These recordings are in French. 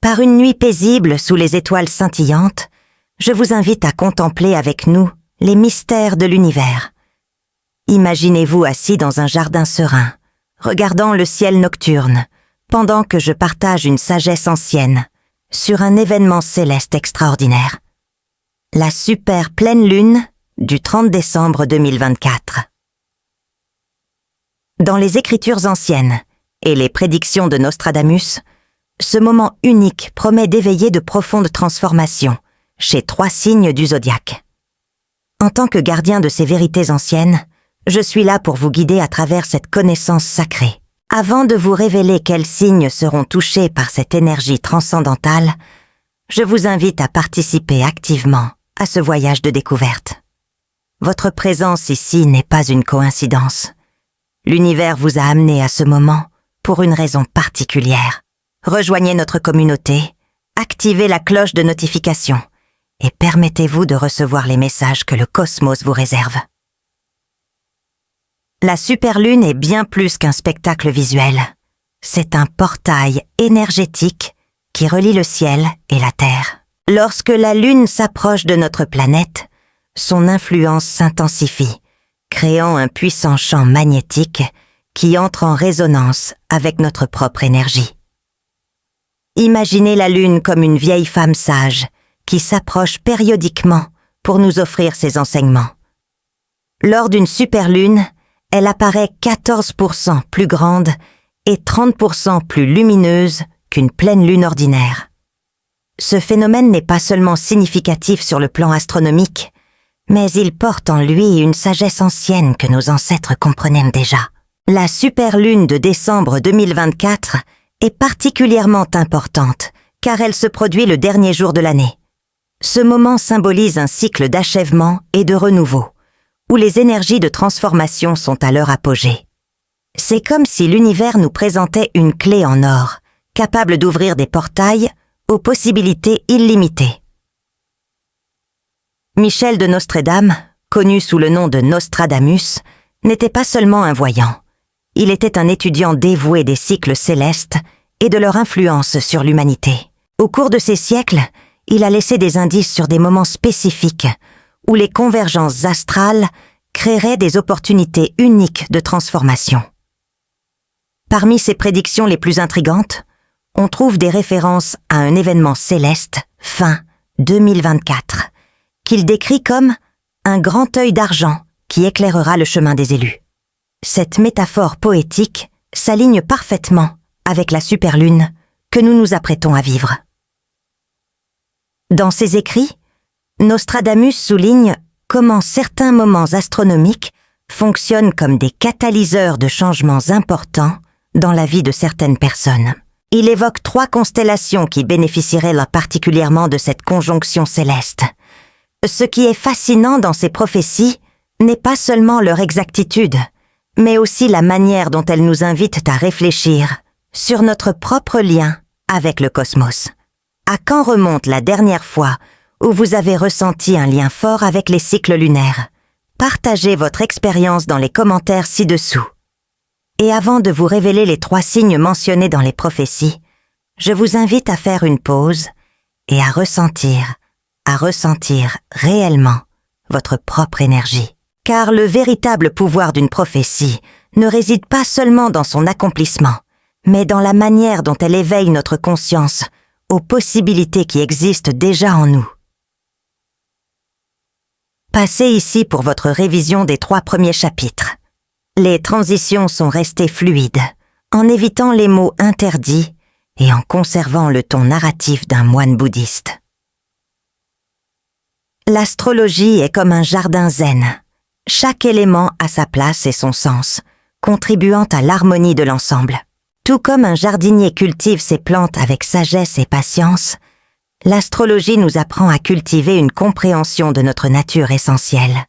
Par une nuit paisible sous les étoiles scintillantes, je vous invite à contempler avec nous les mystères de l'univers. Imaginez-vous assis dans un jardin serein, regardant le ciel nocturne, pendant que je partage une sagesse ancienne sur un événement céleste extraordinaire. La super pleine lune du 30 décembre 2024. Dans les écritures anciennes et les prédictions de Nostradamus, ce moment unique promet d'éveiller de profondes transformations chez 3 signes du zodiaque. En tant que gardien de ces vérités anciennes, je suis là pour vous guider à travers cette connaissance sacrée. Avant de vous révéler quels signes seront touchés par cette énergie transcendantale, je vous invite à participer activement à ce voyage de découverte. Votre présence ici n'est pas une coïncidence. L'univers vous a amené à ce moment pour une raison particulière. Rejoignez notre communauté, activez la cloche de notification et permettez-vous de recevoir les messages que le cosmos vous réserve. La superlune est bien plus qu'un spectacle visuel. C'est un portail énergétique qui relie le ciel et la terre. Lorsque la lune s'approche de notre planète, son influence s'intensifie, créant un puissant champ magnétique qui entre en résonance avec notre propre énergie. Imaginez la lune comme une vieille femme sage qui s'approche périodiquement pour nous offrir ses enseignements. Lors d'une superlune, elle apparaît 14% plus grande et 30% plus lumineuse qu'une pleine lune ordinaire. Ce phénomène n'est pas seulement significatif sur le plan astronomique, mais il porte en lui une sagesse ancienne que nos ancêtres comprenaient déjà. La superlune de décembre 2024 est particulièrement importante car elle se produit le dernier jour de l'année. Ce moment symbolise un cycle d'achèvement et de renouveau, où les énergies de transformation sont à leur apogée. C'est comme si l'univers nous présentait une clé en or, capable d'ouvrir des portails aux possibilités illimitées. Michel de Nostredame, connu sous le nom de Nostradamus, n'était pas seulement un voyant. Il était un étudiant dévoué des cycles célestes et de leur influence sur l'humanité. Au cours de ces siècles, il a laissé des indices sur des moments spécifiques où les convergences astrales créeraient des opportunités uniques de transformation. Parmi ses prédictions les plus intrigantes, on trouve des références à un événement céleste fin 2024, qu'il décrit comme un grand œil d'argent qui éclairera le chemin des élus. Cette métaphore poétique s'aligne parfaitement avec la superlune que nous nous apprêtons à vivre. Dans ses écrits, Nostradamus souligne comment certains moments astronomiques fonctionnent comme des catalyseurs de changements importants dans la vie de certaines personnes. Il évoque 3 constellations qui bénéficieraient là particulièrement de cette conjonction céleste. Ce qui est fascinant dans ces prophéties n'est pas seulement leur exactitude, mais aussi la manière dont elles nous invitent à réfléchir sur notre propre lien avec le cosmos. À quand remonte la dernière fois où vous avez ressenti un lien fort avec les cycles lunaires? Partagez votre expérience dans les commentaires ci-dessous. Et avant de vous révéler les 3 signes mentionnés dans les prophéties, je vous invite à faire une pause et à ressentir réellement votre propre énergie. Car le véritable pouvoir d'une prophétie ne réside pas seulement dans son accomplissement, mais dans la manière dont elle éveille notre conscience aux possibilités qui existent déjà en nous. Passez ici pour votre révision des 3 premiers chapitres. Les transitions sont restées fluides, en évitant les mots interdits et en conservant le ton narratif d'un moine bouddhiste. L'astrologie est comme un jardin zen. Chaque élément a sa place et son sens, contribuant à l'harmonie de l'ensemble. Tout comme un jardinier cultive ses plantes avec sagesse et patience, l'astrologie nous apprend à cultiver une compréhension de notre nature essentielle.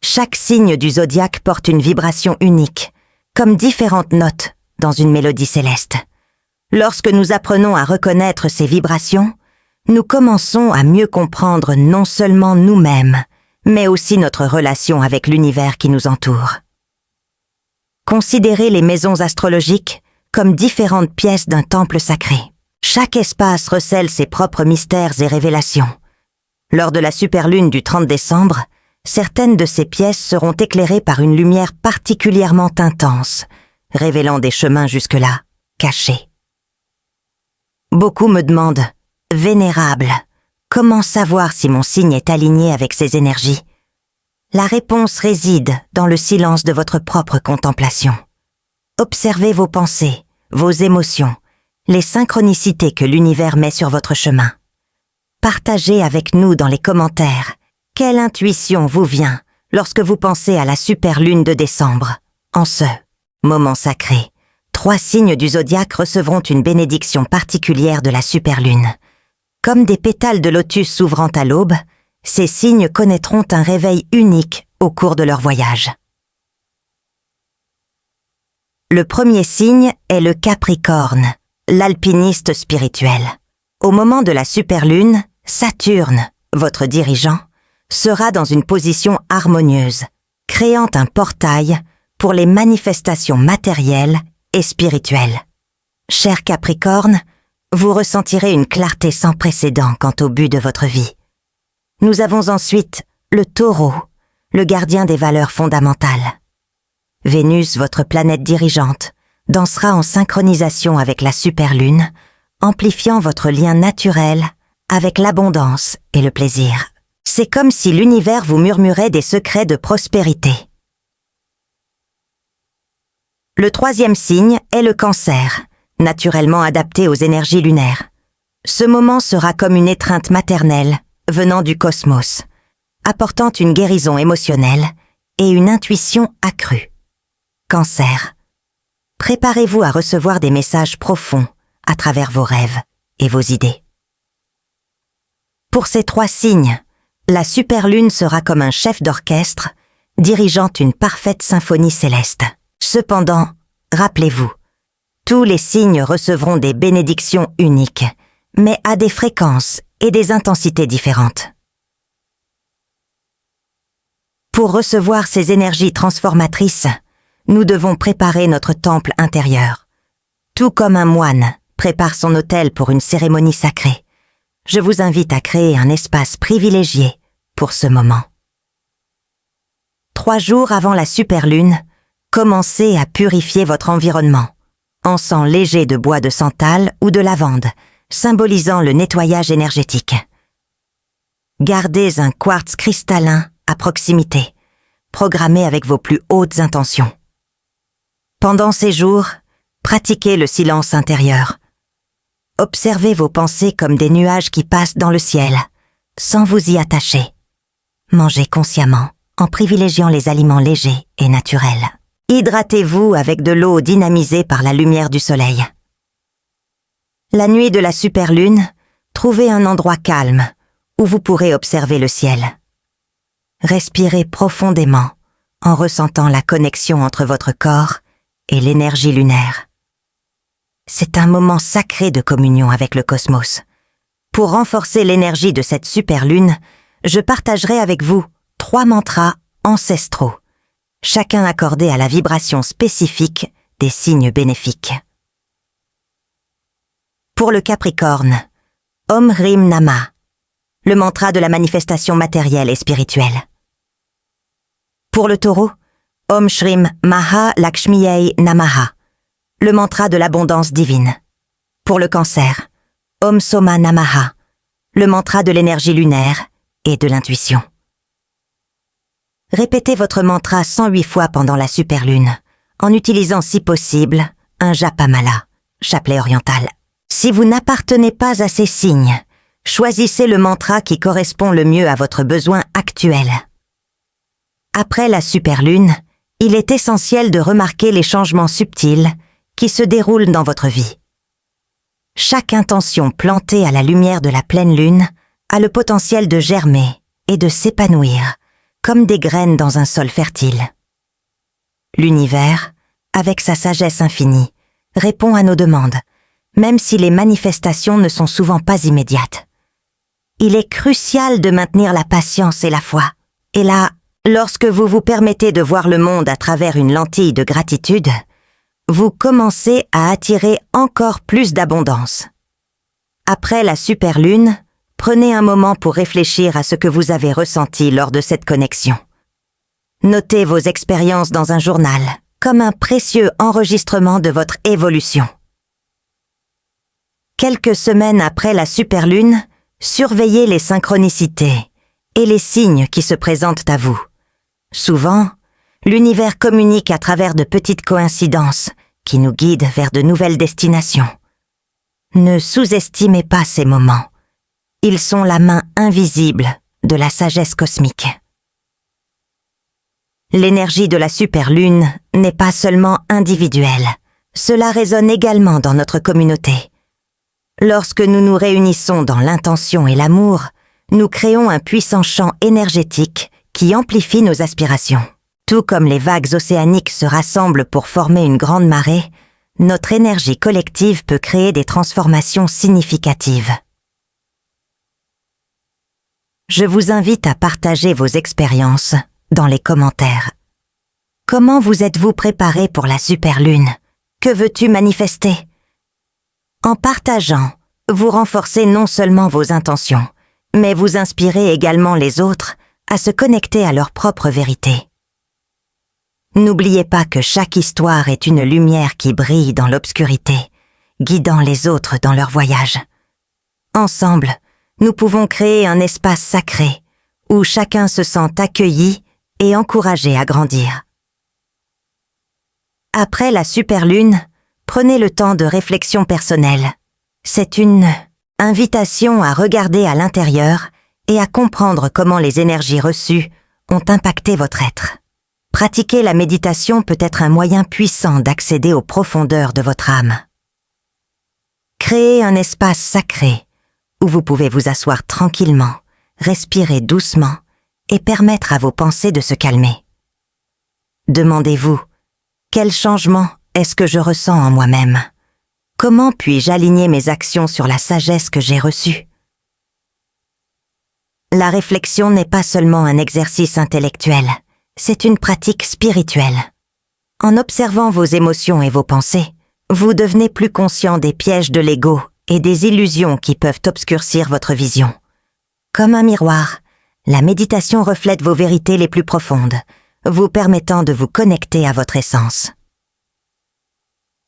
Chaque signe du zodiaque porte une vibration unique, comme différentes notes dans une mélodie céleste. Lorsque nous apprenons à reconnaître ces vibrations, nous commençons à mieux comprendre non seulement nous-mêmes, mais aussi notre relation avec l'univers qui nous entoure. Considérez les maisons astrologiques comme différentes pièces d'un temple sacré. Chaque espace recèle ses propres mystères et révélations. Lors de la superlune du 30 décembre, certaines de ces pièces seront éclairées par une lumière particulièrement intense, révélant des chemins jusque-là cachés. Beaucoup me demandent, « Vénérable, comment savoir si mon signe est aligné avec ces énergies ?» La réponse réside dans le silence de votre propre contemplation. Observez vos pensées, vos émotions, les synchronicités que l'univers met sur votre chemin. Partagez avec nous dans les commentaires quelle intuition vous vient lorsque vous pensez à la superlune de décembre. En ce moment sacré, 3 signes du zodiaque recevront une bénédiction particulière de la superlune. Comme des pétales de lotus s'ouvrant à l'aube, ces signes connaîtront un réveil unique au cours de leur voyage. Le premier signe est le Capricorne, l'alpiniste spirituel. Au moment de la superlune, Saturne, votre dirigeant, sera dans une position harmonieuse, créant un portail pour les manifestations matérielles et spirituelles. Cher Capricorne, vous ressentirez une clarté sans précédent quant au but de votre vie. Nous avons ensuite le Taureau, le gardien des valeurs fondamentales. Vénus, votre planète dirigeante, dansera en synchronisation avec la superlune, amplifiant votre lien naturel avec l'abondance et le plaisir. C'est comme si l'univers vous murmurait des secrets de prospérité. Le troisième signe est le Cancer, naturellement adapté aux énergies lunaires. Ce moment sera comme une étreinte maternelle venant du cosmos, apportant une guérison émotionnelle et une intuition accrue. Cancer. Préparez-vous à recevoir des messages profonds à travers vos rêves et vos idées. Pour ces 3 signes, la superlune sera comme un chef d'orchestre dirigeant une parfaite symphonie céleste. Cependant, rappelez-vous, tous les signes recevront des bénédictions uniques, mais à des fréquences et des intensités différentes. Pour recevoir ces énergies transformatrices, nous devons préparer notre temple intérieur. Tout comme un moine prépare son autel pour une cérémonie sacrée, je vous invite à créer un espace privilégié pour ce moment. 3 jours avant la superlune, commencez à purifier votre environnement. Encens léger de bois de santal ou de lavande, symbolisant le nettoyage énergétique. Gardez un quartz cristallin à proximité, programmé avec vos plus hautes intentions. Pendant ces jours, pratiquez le silence intérieur. Observez vos pensées comme des nuages qui passent dans le ciel, sans vous y attacher. Mangez consciemment en privilégiant les aliments légers et naturels. Hydratez-vous avec de l'eau dynamisée par la lumière du soleil. La nuit de la superlune, trouvez un endroit calme où vous pourrez observer le ciel. Respirez profondément en ressentant la connexion entre votre corps et l'énergie lunaire. C'est un moment sacré de communion avec le cosmos. Pour renforcer l'énergie de cette superlune, je partagerai avec vous 3 mantras ancestraux, chacun accordé à la vibration spécifique des signes bénéfiques. Pour le Capricorne, Om Hrim Namah, le mantra de la manifestation matérielle et spirituelle. Pour le Taureau, Om Shrim Maha Lakshmiyai Namaha, le mantra de l'abondance divine. Pour le Cancer, Om Soma Namaha, le mantra de l'énergie lunaire et de l'intuition. Répétez votre mantra 108 fois pendant la superlune, en utilisant si possible un japamala, chapelet oriental. Si vous n'appartenez pas à ces signes, choisissez le mantra qui correspond le mieux à votre besoin actuel. Après la superlune, il est essentiel de remarquer les changements subtils qui se déroulent dans votre vie. Chaque intention plantée à la lumière de la pleine lune a le potentiel de germer et de s'épanouir comme des graines dans un sol fertile. L'univers, avec sa sagesse infinie, répond à nos demandes, même si les manifestations ne sont souvent pas immédiates. Il est crucial de maintenir la patience et la foi. Et là, lorsque vous vous permettez de voir le monde à travers une lentille de gratitude, vous commencez à attirer encore plus d'abondance. Après la superlune, prenez un moment pour réfléchir à ce que vous avez ressenti lors de cette connexion. Notez vos expériences dans un journal, comme un précieux enregistrement de votre évolution. Quelques semaines après la superlune, surveillez les synchronicités et les signes qui se présentent à vous. Souvent, l'univers communique à travers de petites coïncidences qui nous guident vers de nouvelles destinations. Ne sous-estimez pas ces moments. Ils sont la main invisible de la sagesse cosmique. L'énergie de la superlune n'est pas seulement individuelle, cela résonne également dans notre communauté. Lorsque nous nous réunissons dans l'intention et l'amour, nous créons un puissant champ énergétique qui amplifie nos aspirations. Tout comme les vagues océaniques se rassemblent pour former une grande marée, notre énergie collective peut créer des transformations significatives. Je vous invite à partager vos expériences dans les commentaires. Comment vous êtes-vous préparé pour la superlune? Que veux-tu manifester? En partageant, vous renforcez non seulement vos intentions, mais vous inspirez également les autres à se connecter à leur propre vérité. N'oubliez pas que chaque histoire est une lumière qui brille dans l'obscurité, guidant les autres dans leur voyage. Ensemble, nous pouvons créer un espace sacré où chacun se sent accueilli et encouragé à grandir. Après la superlune, prenez le temps de réflexion personnelle. C'est une invitation à regarder à l'intérieur et à comprendre comment les énergies reçues ont impacté votre être. Pratiquer la méditation peut être un moyen puissant d'accéder aux profondeurs de votre âme. Créez un espace sacré où vous pouvez vous asseoir tranquillement, respirer doucement et permettre à vos pensées de se calmer. Demandez-vous, quel changement est-ce que je ressens en moi-même? Comment puis-je aligner mes actions sur la sagesse que j'ai reçue? La réflexion n'est pas seulement un exercice intellectuel, c'est une pratique spirituelle. En observant vos émotions et vos pensées, vous devenez plus conscient des pièges de l'ego et des illusions qui peuvent obscurcir votre vision. Comme un miroir, la méditation reflète vos vérités les plus profondes, vous permettant de vous connecter à votre essence.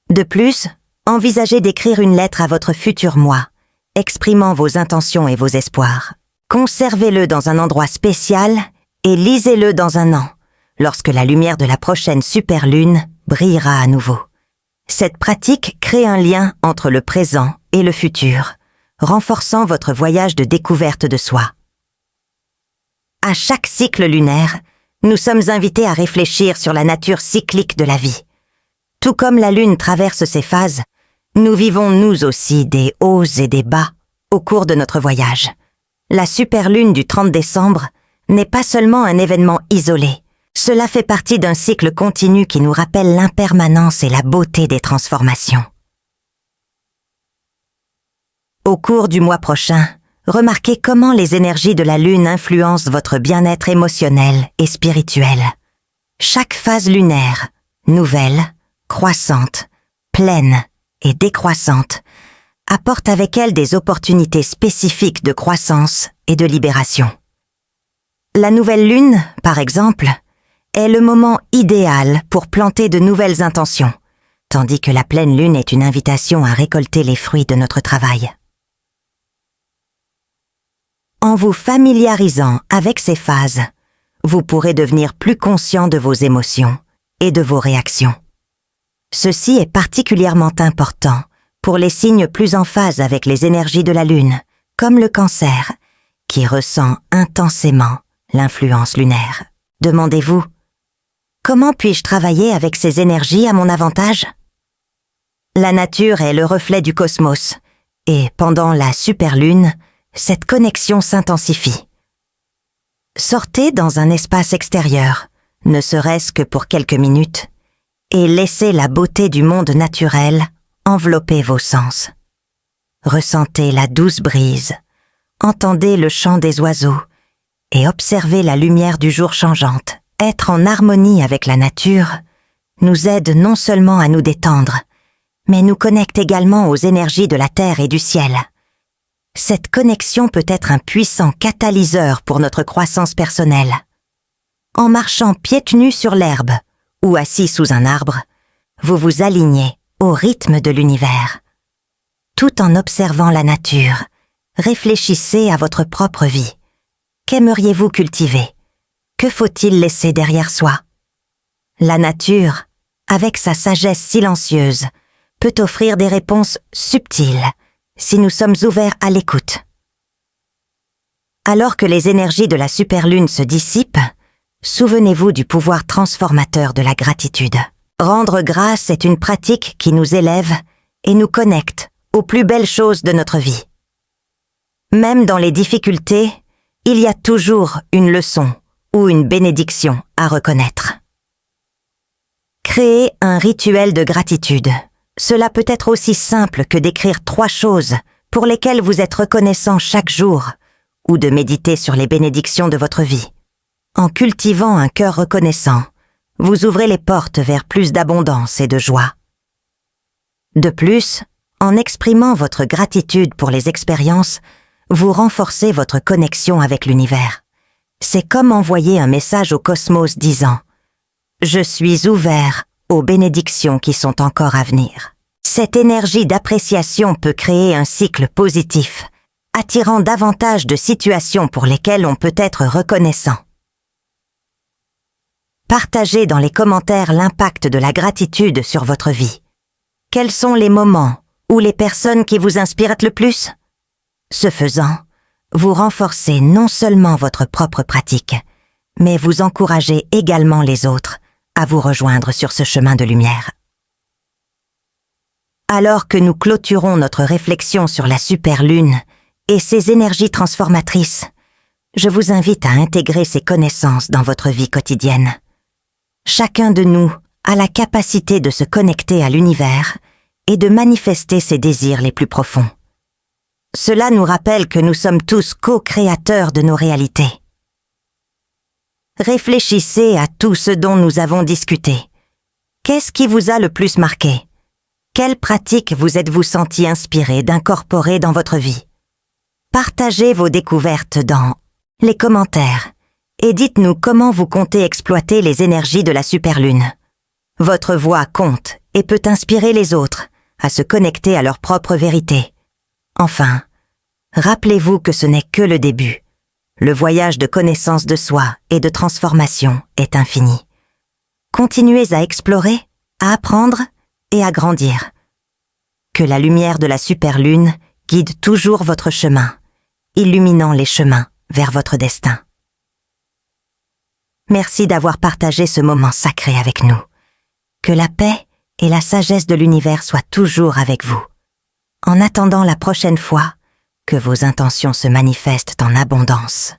De plus, envisagez d'écrire une lettre à votre futur moi, exprimant vos intentions et vos espoirs. Conservez-le dans un endroit spécial et lisez-le dans un an, lorsque la lumière de la prochaine superlune brillera à nouveau. Cette pratique crée un lien entre le présent et le futur, renforçant votre voyage de découverte de soi. À chaque cycle lunaire, nous sommes invités à réfléchir sur la nature cyclique de la vie. Tout comme la lune traverse ses phases, nous vivons nous aussi des hauts et des bas au cours de notre voyage. La superlune du 30 décembre n'est pas seulement un événement isolé. Cela fait partie d'un cycle continu qui nous rappelle l'impermanence et la beauté des transformations. Au cours du mois prochain, remarquez comment les énergies de la lune influencent votre bien-être émotionnel et spirituel. Chaque phase lunaire, nouvelle, croissante, pleine et décroissante, apporte avec elle des opportunités spécifiques de croissance et de libération. La nouvelle lune, par exemple, est le moment idéal pour planter de nouvelles intentions, tandis que la pleine lune est une invitation à récolter les fruits de notre travail. En vous familiarisant avec ces phases, vous pourrez devenir plus conscient de vos émotions et de vos réactions. Ceci est particulièrement important pour les signes plus en phase avec les énergies de la lune, comme le Cancer, qui ressent intensément l'influence lunaire. Demandez-vous, comment puis-je travailler avec ces énergies à mon avantage? La nature est le reflet du cosmos, et pendant la superlune, cette connexion s'intensifie. Sortez dans un espace extérieur, ne serait-ce que pour quelques minutes, et laissez la beauté du monde naturel envelopper vos sens. Ressentez la douce brise, entendez le chant des oiseaux et observez la lumière du jour changeante. Être en harmonie avec la nature nous aide non seulement à nous détendre, mais nous connecte également aux énergies de la terre et du ciel, Cette connexion peut être un puissant catalyseur pour notre croissance personnelle. En marchant pieds nus sur l'herbe ou assis sous un arbre, vous vous alignez au rythme de l'univers. Tout en observant la nature, réfléchissez à votre propre vie. Qu'aimeriez-vous cultiver? Que faut-il laisser derrière soi? La nature, avec sa sagesse silencieuse, peut offrir des réponses subtiles si nous sommes ouverts à l'écoute. Alors que les énergies de la superlune se dissipent, souvenez-vous du pouvoir transformateur de la gratitude. Rendre grâce est une pratique qui nous élève et nous connecte aux plus belles choses de notre vie. Même dans les difficultés, il y a toujours une leçon ou une bénédiction à reconnaître. Créez un rituel de gratitude. Cela peut être aussi simple que d'écrire 3 choses pour lesquelles vous êtes reconnaissant chaque jour ou de méditer sur les bénédictions de votre vie. En cultivant un cœur reconnaissant, vous ouvrez les portes vers plus d'abondance et de joie. De plus, en exprimant votre gratitude pour les expériences, vous renforcez votre connexion avec l'univers. C'est comme envoyer un message au cosmos disant « Je suis ouvert aux bénédictions qui sont encore à venir ». Cette énergie d'appréciation peut créer un cycle positif, attirant davantage de situations pour lesquelles on peut être reconnaissant. Partagez dans les commentaires l'impact de la gratitude sur votre vie. Quels sont les moments ou les personnes qui vous inspirent le plus? Ce faisant, vous renforcez non seulement votre propre pratique, mais vous encouragez également les autres à vous rejoindre sur ce chemin de lumière. Alors que nous clôturons notre réflexion sur la superlune et ses énergies transformatrices, je vous invite à intégrer ces connaissances dans votre vie quotidienne. Chacun de nous a la capacité de se connecter à l'univers et de manifester ses désirs les plus profonds. Cela nous rappelle que nous sommes tous co-créateurs de nos réalités. Réfléchissez à tout ce dont nous avons discuté. Qu'est-ce qui vous a le plus marqué? Quelle pratique vous êtes-vous senti inspiré d'incorporer dans votre vie? Partagez vos découvertes dans les commentaires et dites-nous comment vous comptez exploiter les énergies de la superlune. Votre voix compte et peut inspirer les autres à se connecter à leur propre vérité. Enfin, rappelez-vous que ce n'est que le début. Le voyage de connaissance de soi et de transformation est infini. Continuez à explorer, à apprendre et à grandir. Que la lumière de la superlune guide toujours votre chemin, illuminant les chemins vers votre destin. Merci d'avoir partagé ce moment sacré avec nous. Que la paix et la sagesse de l'univers soient toujours avec vous. En attendant la prochaine fois, que vos intentions se manifestent en abondance.